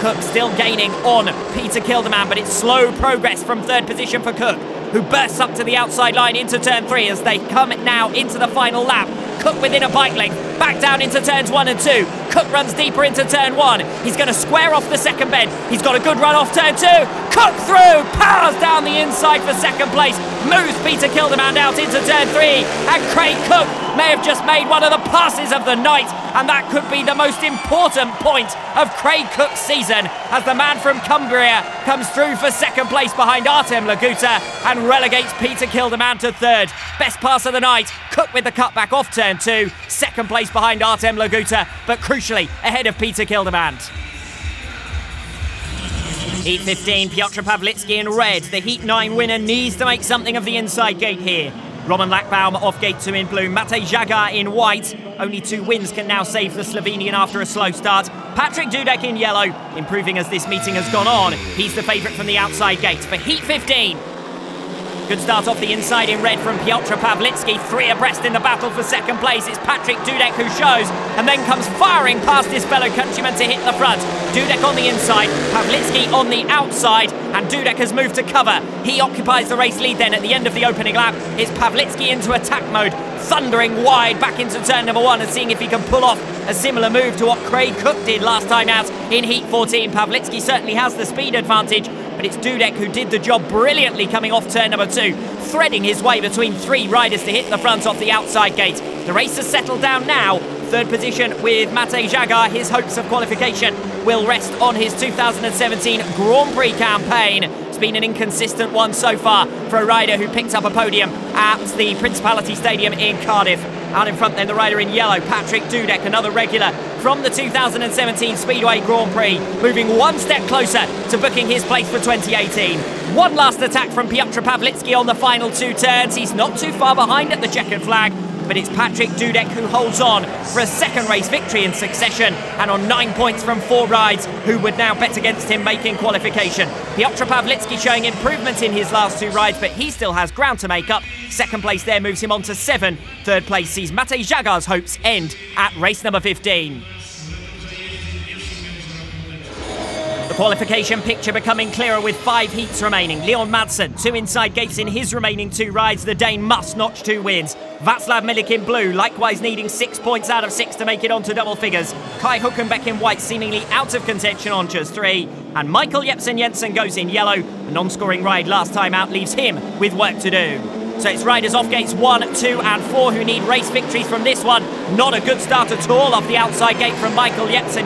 Cook still gaining on Peter Kilderman, but it's slow progress from third position for Cook, who bursts up to the outside line into turn 3 as they come now into the final lap. Cook within a bike length, back down into turns 1 and 2. Cook runs deeper into turn 1. He's going to square off the second bend. He's got a good run off turn 2. Cook through, powers down the inside for second place, moves Peter Kildemand out into turn 3, and Craig Cook may have just made one of the passes of the night, and that could be the most important point of Craig Cook's season as the man from Cumbria comes through for second place behind Artem Laguta and relegates Peter Kildemand to third. Best pass of the night, Cook with the cutback off turn 2, second place behind Artem Laguta, but crucially ahead of Peter Kildemand. Heat 15, Piotr Pawlicki in red. The Heat 9 winner needs to make something of the inside gate here. Roman Lakbaum off gate 2 in blue. Matej Žagar in white. Only 2 wins can now save the Slovenian after a slow start. Patrick Dudek in yellow, improving as this meeting has gone on. He's the favourite from the outside gate for Heat 15. Good start off the inside in red from Piotr Pawlicki. 3 abreast in the battle for second place. It's Patrick Dudek who shows, and then comes firing past his fellow countryman to hit the front. Dudek on the inside, Pawlicki on the outside, and Dudek has moved to cover. He occupies the race lead then at the end of the opening lap. It's Pawlicki into attack mode, thundering wide back into turn number 1 and seeing if he can pull off a similar move to what Craig Cook did last time out in Heat 14. Pawlicki certainly has the speed advantage, but it's Dudek who did the job brilliantly coming off turn number 2, threading his way between 3 riders to hit the front off the outside gate. The race has settled down now. Third position with Matej Žagar. His hopes of qualification will rest on his 2017 Grand Prix campaign. It's been an inconsistent one so far for a rider who picked up a podium at the Principality Stadium in Cardiff. Out in front then, the rider in yellow, Patrick Dudek, another regular from the 2017 Speedway Grand Prix, moving one step closer to booking his place for 2018. One last attack from Piotr Pawlicki on the final 2 turns. He's not too far behind at the checkered flag, but it's Patrick Dudek who holds on for a second race victory in succession, and on 9 points from 4 rides, who would now bet against him making qualification. Piotr Pawlicki showing improvement in his last 2 rides, but he still has ground to make up. Second place there moves him on to 7. Third place sees Matej Žagar's hopes end at race number 15. The qualification picture becoming clearer with 5 heats remaining. Leon Madsen, 2 inside gates in his remaining 2 rides. The Dane must notch 2 wins. Václav Milik in blue, likewise needing 6 points out of 6 to make it onto double figures. Kai Hülkenberg in white, seemingly out of contention on just 3. And Michael Jensen goes in yellow. A non-scoring ride last time out leaves him with work to do. So it's riders off gates 1, 2 and 4 who need race victories from this one. Not a good start at all off the outside gate from Michael Jensen.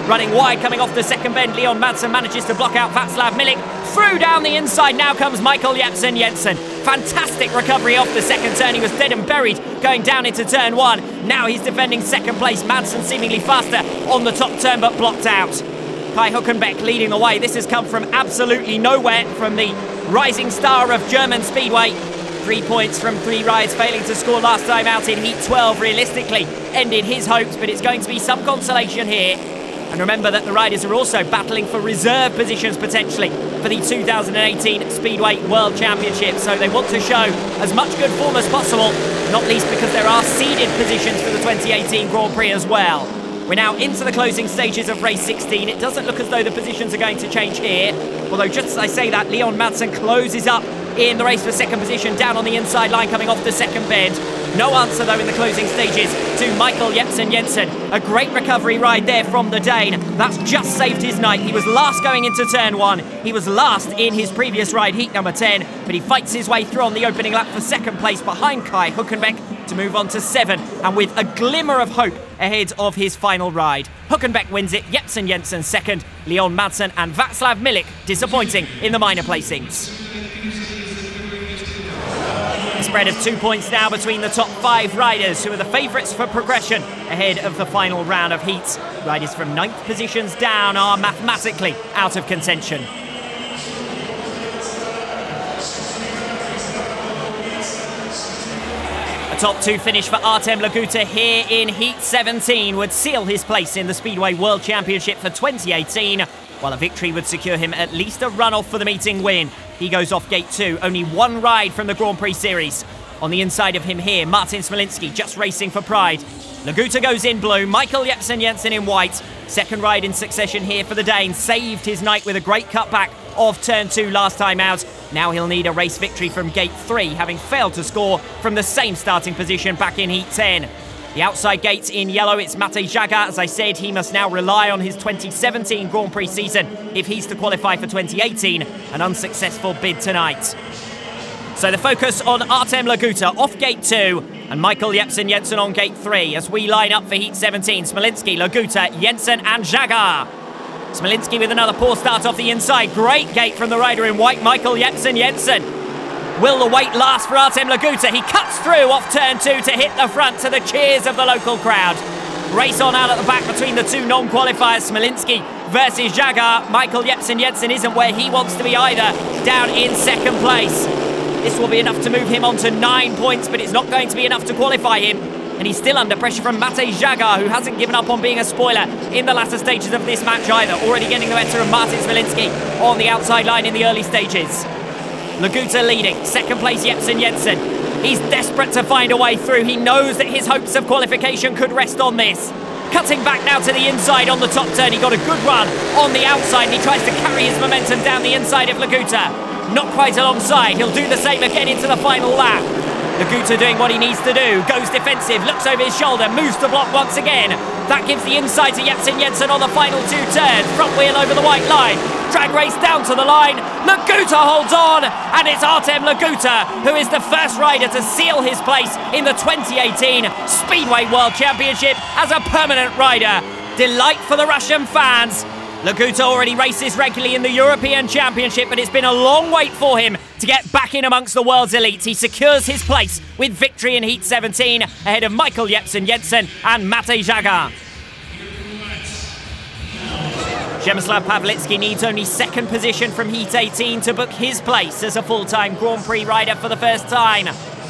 Running wide, coming off the second bend. Leon Madsen manages to block out Václav Milik. Through down the inside, now comes Michael Jensen. Fantastic recovery off the second turn. He was dead and buried going down into turn 1. Now he's defending second place. Madsen seemingly faster on the top turn, but blocked out. Kai Hülkenberg leading the way. This has come from absolutely nowhere from the rising star of German Speedway. 3 points from 3 rides, failing to score last time out in Heat 12. Realistically ended his hopes, but it's going to be some consolation here. And remember that the riders are also battling for reserve positions potentially for the 2018 Speedway World Championship. So they want to show as much good form as possible, not least because there are seeded positions for the 2018 Grand Prix as well. We're now into the closing stages of race 16. It doesn't look as though the positions are going to change here. Although just as I say that, Leon Madsen closes up in the race for second position, down on the inside line coming off the second bend. No answer though in the closing stages to Michael Jensen. A great recovery ride there from the Dane. That's just saved his night. He was last going into turn 1. He was last in his previous ride, heat number 10, but he fights his way through on the opening lap for second place behind Kai Hülkenberg to move on to 7, and with a glimmer of hope ahead of his final ride. Hülkenberg wins it, Jensen second, Leon Madsen and Václav Milik disappointing in the minor placings. A spread of 2 points now between the top 5 riders, who are the favourites for progression ahead of the final round of heats. Riders from 9th positions down are mathematically out of contention. A top 2 finish for Artem Laguta here in Heat 17 would seal his place in the Speedway World Championship for 2018, while a victory would secure him at least a run-off for the meeting win. He goes off gate 2, only 1 ride from the Grand Prix Series. On the inside of him here, Martin Smolinski just racing for pride. Laguta goes in blue, Michael Jensen in white. Second ride in succession here for the Dane. Saved his night with a great cutback of turn 2 last time out. Now he'll need a race victory from gate 3, having failed to score from the same starting position back in Heat 10. The outside gate in yellow, it's Matej Jaga. As I said, he must now rely on his 2017 Grand Prix season if he's to qualify for 2018, an unsuccessful bid tonight. So the focus on Artem Laguta off gate 2 and Michael Jensen on gate 3 as we line up for heat 17. Smolinski, Laguta, Jensen and Jaga. Smolinski with another poor start off the inside. Great gate from the rider in white, Michael Jensen. Will the wait last for Artem Laguta? He cuts through off turn 2 to hit the front to the cheers of the local crowd. Race on out at the back between the two non-qualifiers, Smolinski versus Jaga. Michael Jensen isn't where he wants to be either, down in second place. This will be enough to move him on to 9 points, but it's not going to be enough to qualify him. And he's still under pressure from Matej Jaga, who hasn't given up on being a spoiler in the latter stages of this match either. Already getting the better of Martin Smolinski on the outside line in the early stages. Laguta leading, second place Jensen. He's desperate to find a way through. He knows that his hopes of qualification could rest on this. Cutting back now to the inside on the top turn. He got a good run on the outside and he tries to carry his momentum down the inside of Laguta. Not quite alongside, he'll do the same again into the final lap. Laguta doing what he needs to do, goes defensive, looks over his shoulder, moves to block once again. That gives the inside to Jensen on the final 2 turns. Front wheel over the white line, drag race down to the line. Laguta holds on, and it's Artem Laguta who is the first rider to seal his place in the 2018 Speedway World Championship as a permanent rider. Delight for the Russian fans. Laguta already races regularly in the European Championship, but it's been a long wait for him to get back in amongst the world's elites. He secures his place with victory in Heat 17 ahead of Michael Jensen and Matej Jaga. Przemysław Pawlicki needs only second position from Heat 18 to book his place as a full-time Grand Prix rider for the first time.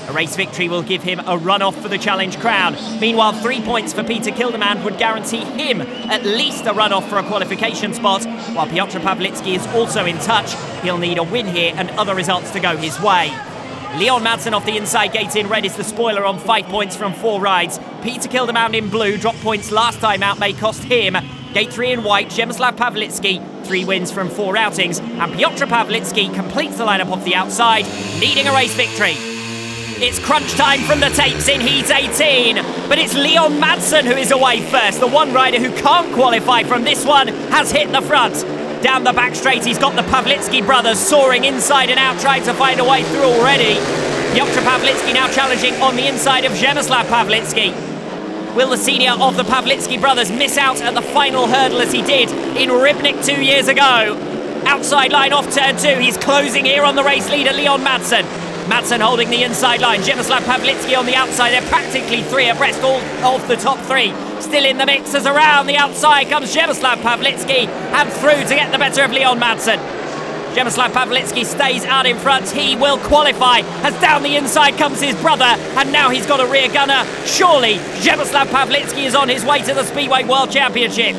A race victory will give him a run-off for the challenge crown. Meanwhile, 3 points for Peter Kilderman would guarantee him at least a run-off for a qualification spot, while Piotr Pawlicki is also in touch. He'll need a win here and other results to go his way. Leon Madsen off the inside gate in red is the spoiler on 5 points from 4 rides. Peter Kilderman in blue, dropped points last time out, may cost him. Gate 3 in white, Przemysław Pawlicki, 3 wins from 4 outings, and Piotr Pawlicki completes the lineup off the outside, needing a race victory. It's crunch time from the tapes in Heat 18, but it's Leon Madsen who is away first. The one rider who can't qualify from this one has hit the front. Down the back straight, he's got the Pawlicki brothers soaring inside and out, trying to find a way through already. Piotr Pawlicki now challenging on the inside of Przemysław Pawlicki. Will the senior of the Pawlicki brothers miss out at the final hurdle as he did in Rybnik 2 years ago? Outside line off turn 2, he's closing here on the race leader, Leon Madsen. Madsen holding the inside line, Przemysław Pawlicki on the outside. They're practically 3 abreast, all of the top 3. Still in the mix as around the outside comes Przemysław Pawlicki and through to get the better of Leon Madsen. Przemysław Pawlicki stays out in front. He will qualify as down the inside comes his brother, and now he's got a rear gunner. Surely Przemysław Pawlicki is on his way to the Speedway World Championship.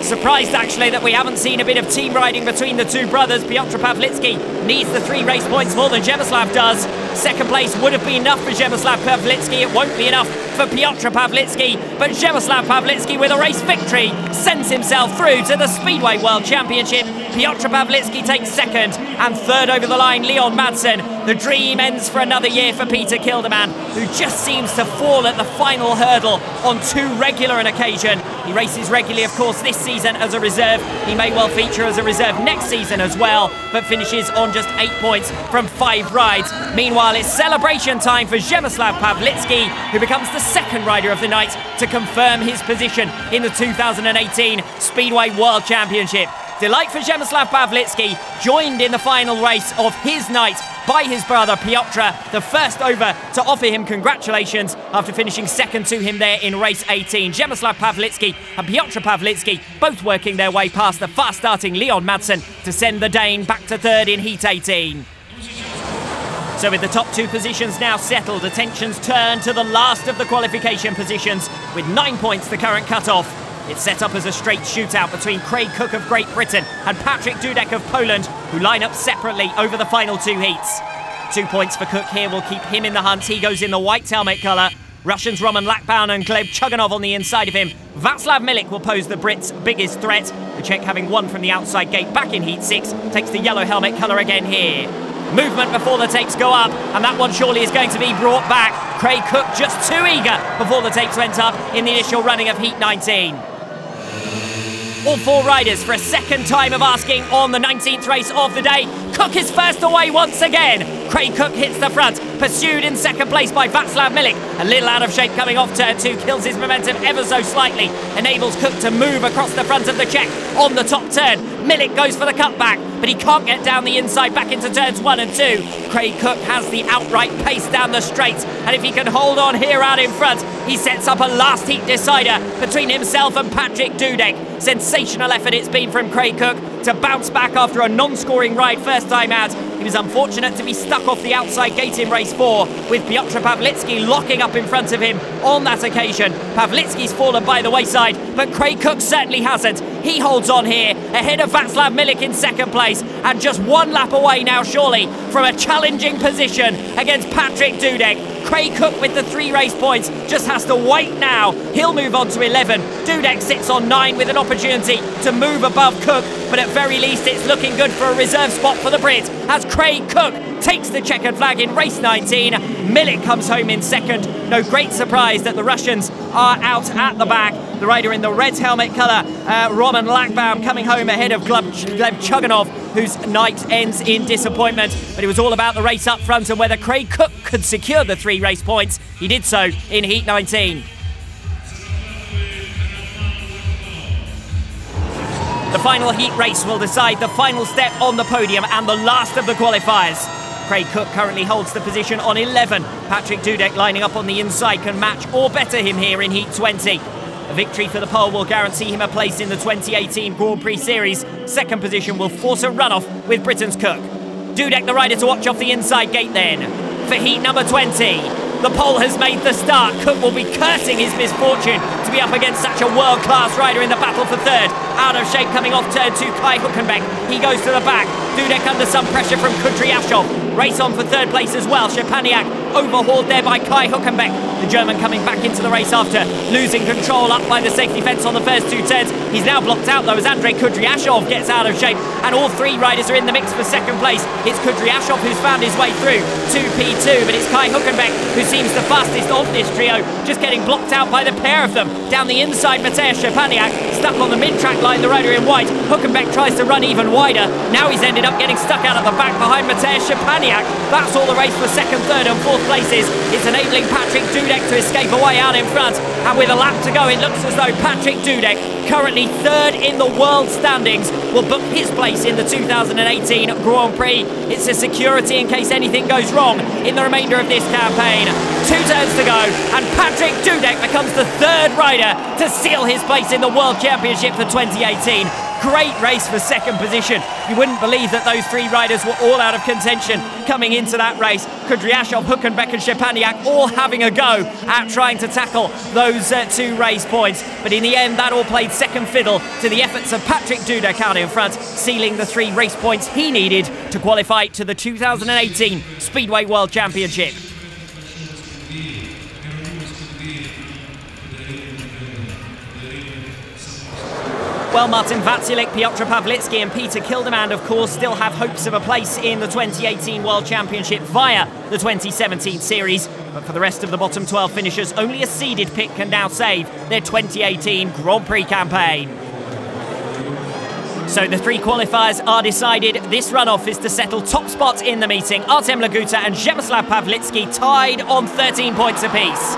Surprised actually that we haven't seen a bit of team riding between the two brothers. Piotr Pawlicki needs the 3 race points more than Przemysław does. Second place would have been enough for Przemysław Pawlicki. It won't be enough for Piotr Pawlicki, but Przemysław Pawlicki with a race victory sends himself through to the Speedway World Championship. Piotr Pawlicki takes second, and third over the line Leon Madsen. The dream ends for another year for Peter Kilderman, who just seems to fall at the final hurdle on too regular an occasion. He races regularly, of course, this season as a reserve. He may well feature as a reserve next season as well, but finishes on just 8 points from 5 rides. Meanwhile, it's celebration time for Przemysław Pawlicki, who becomes the second rider of the night to confirm his position in the 2018 Speedway World Championship. Delight for Przemysław Pawlicki, joined in the final race of his night by his brother Piotr, the first over to offer him congratulations after finishing second to him there in race 18. Przemysław Pawlicki and Piotr Pawlicki both working their way past the fast-starting Leon Madsen to send the Dane back to third in Heat 18. So with the top 2 positions now settled, attentions turn to the last of the qualification positions, with 9 points the current cut-off. It's set up as a straight shootout between Craig Cook of Great Britain and Patrick Dudek of Poland, who line up separately over the final 2 heats. 2 points for Cook here will keep him in the hunt. He goes in the white helmet colour. Russians Roman Lakbaun and Gleb Chuganov on the inside of him. Václav Milik will pose the Brits' biggest threat. The Czech, having won from the outside gate back in Heat 6, takes the yellow helmet colour again here. Movement before the tapes go up, and that one surely is going to be brought back. Craig Cook just too eager before the tapes went up in the initial running of Heat 19. All four riders for a second time of asking on the 19th race of the day. Cook is first away once again. Craig Cook hits the front, pursued in second place by Václav Milik. A little out of shape coming off turn 2, kills his momentum ever so slightly, enables Cook to move across the front of the check on the top turn. Milik goes for the cutback, but he can't get down the inside back into turns 1 and 2. Craig Cook has the outright pace down the straights, and if he can hold on here out in front, he sets up a last heat decider between himself and Patrick Dudek. Sensational effort it's been from Craig Cook to bounce back after a non-scoring ride first time out. He was unfortunate to be stuck off the outside gate in race 4, with Piotr Pawlicki locking up in front of him on that occasion. Pawlicki's fallen by the wayside, but Craig Cook certainly hasn't. He holds on here, ahead of Václav Milik in second place, and just one lap away now, surely, from a challenging position against Patrick Dudek. Craig Cook with the 3 race points just has to wait now. He'll move on to 11. Dudek sits on 9 with an opportunity to move above Cook, but at very least it's looking good for a reserve spot for the Brit as Craig Cook takes the checkered flag in race 19. Milik comes home in second. No great surprise that the Russians are out at the back. The rider in the red helmet colour, Roman Lachbaum, coming home ahead of Gleb Chuganov, whose night ends in disappointment. But it was all about the race up front and whether Craig Cook could secure the 3 race points. He did so in Heat 19. The final heat race will decide the final step on the podium and the last of the qualifiers. Craig Cook currently holds the position on 11. Patrick Dudek lining up on the inside can match or better him here in Heat 20. A victory for the Pole will guarantee him a place in the 2018 Grand Prix Series. Second position will force a runoff with Britain's Cook. Dudek the rider to watch off the inside gate then. For Heat number 20. The pole has made the start. Cook will be cursing his misfortune to be up against such a world-class rider in the battle for third. Out of shape coming off turn 2, Kai Hülkenberg. He goes to the back. Dudek under some pressure from Kudryashov. Race on for third place as well. Szczepaniak overhauled there by Kai Hülkenberg. The German coming back into the race after losing control up by the safety fence on the first 2 turns. He's now blocked out though as Andrei Kudryashov gets out of shape, and all 3 riders are in the mix for second place. It's Kudryashov who's found his way through to P2, but it's Kai Hülkenberg who seems the fastest of this trio, just getting blocked out by the pair of them. Down the inside, Mateusz Szczepaniak stuck on the mid-track line, the rider in white. Hülkenberg tries to run even wider. Now he's ended up getting stuck out at the back behind Mateusz Szczepaniak. That's all the race for second, third and fourth places. It's enabling Patrick Dudek to escape away out in front, and with a lap to go it looks as though Patrick Dudek, currently third in the world standings, will book his place in the 2018 Grand Prix. It's a security in case anything goes wrong in the remainder of this campaign. 2 turns to go, and Patrick Dudek becomes the 3rd rider to seal his place in the World Championship for 2018. Great race for second position. You wouldn't believe that those 3 riders were all out of contention coming into that race. Kudryashov, Hülkenberg and Szczepaniak all having a go at trying to tackle those 2 race points. But in the end, that all played second fiddle to the efforts of Patrick Dudek out in front, sealing the 3 race points he needed to qualify to the 2018 Speedway World Championship. Well, Martin Vaculik, Piotr Pawlicki and Peter Kildemand, of course, still have hopes of a place in the 2018 World Championship via the 2017 series. But for the rest of the bottom 12 finishers, only a seeded pick can now save their 2018 Grand Prix campaign. So the 3 qualifiers are decided. This runoff is to settle top spots in the meeting. Artem Laguta and Przemysław Pawlicki tied on 13 points apiece.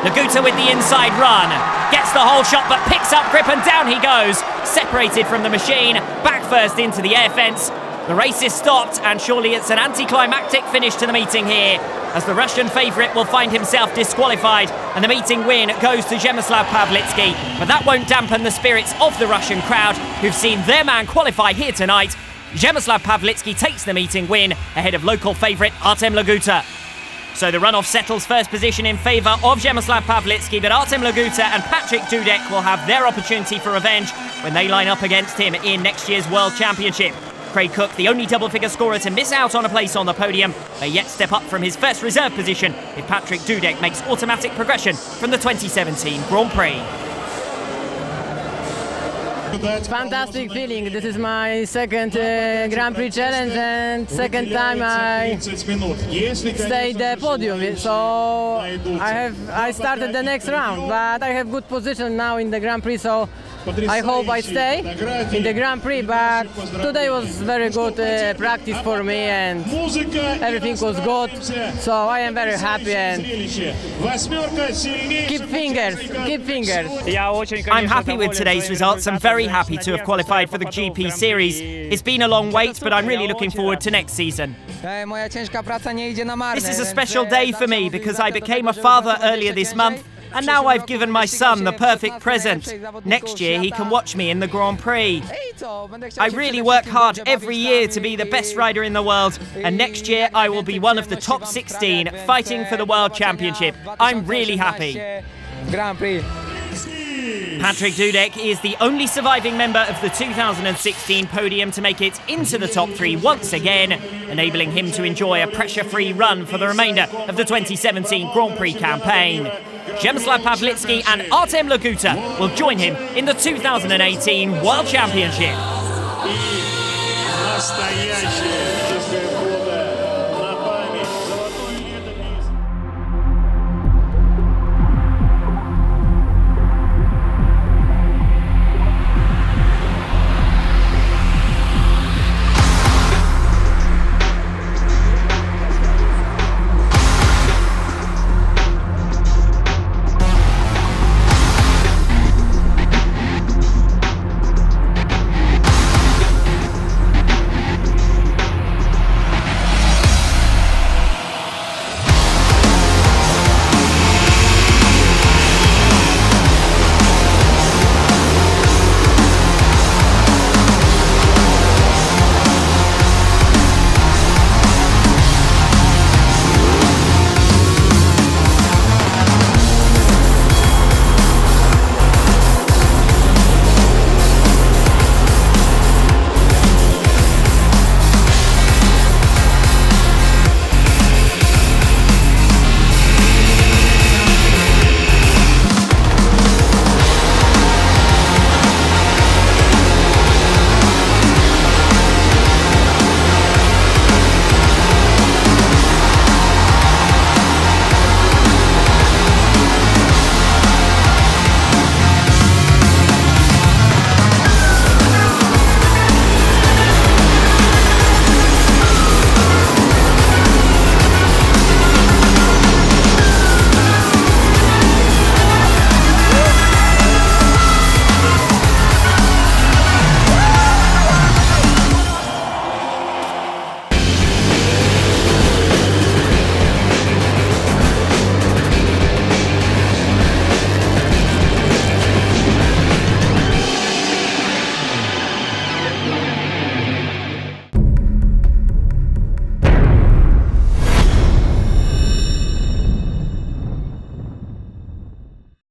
Laguta with the inside run, gets the whole shot but picks up grip and down he goes. Separated from the machine, back first into the air fence. The race is stopped and surely it's an anticlimactic finish to the meeting here, as the Russian favourite will find himself disqualified and the meeting win goes to Przemysław Pawlicki. But that won't dampen the spirits of the Russian crowd who've seen their man qualify here tonight. Przemysław Pawlicki takes the meeting win ahead of local favourite Artem Laguta. So the runoff settles first position in favour of Przemysław Pawlicki, but Artem Laguta and Patrick Dudek will have their opportunity for revenge when they line up against him in next year's World Championship. Craig Cook, the only double-figure scorer to miss out on a place on the podium, may yet step up from his first reserve position if Patrick Dudek makes automatic progression from the 2017 Grand Prix. Fantastic feeling. This is my second Grand Prix challenge and second time I stayed the podium. So I started the next round, but I have good position now in the Grand Prix. So I hope I stay in the Grand Prix. But today was very good practice for me and everything was good. So I am very happy and keep fingers. I'm happy with today's results. I'm very happy to have qualified for the GP series. It's been a long wait, but I'm really looking forward to next season. This is a special day for me because I became a father earlier this month, and now I've given my son the perfect present. Next year he can watch me in the Grand Prix. I really work hard every year to be the best rider in the world, and next year I will be one of the top 16 fighting for the World Championship. I'm really happy. Patrick Dudek is the only surviving member of the 2016 podium to make it into the top 3 once again, enabling him to enjoy a pressure-free run for the remainder of the 2017 Grand Prix campaign. Przemysław Pawlicki and Artem Laguta will join him in the 2018 World Championship.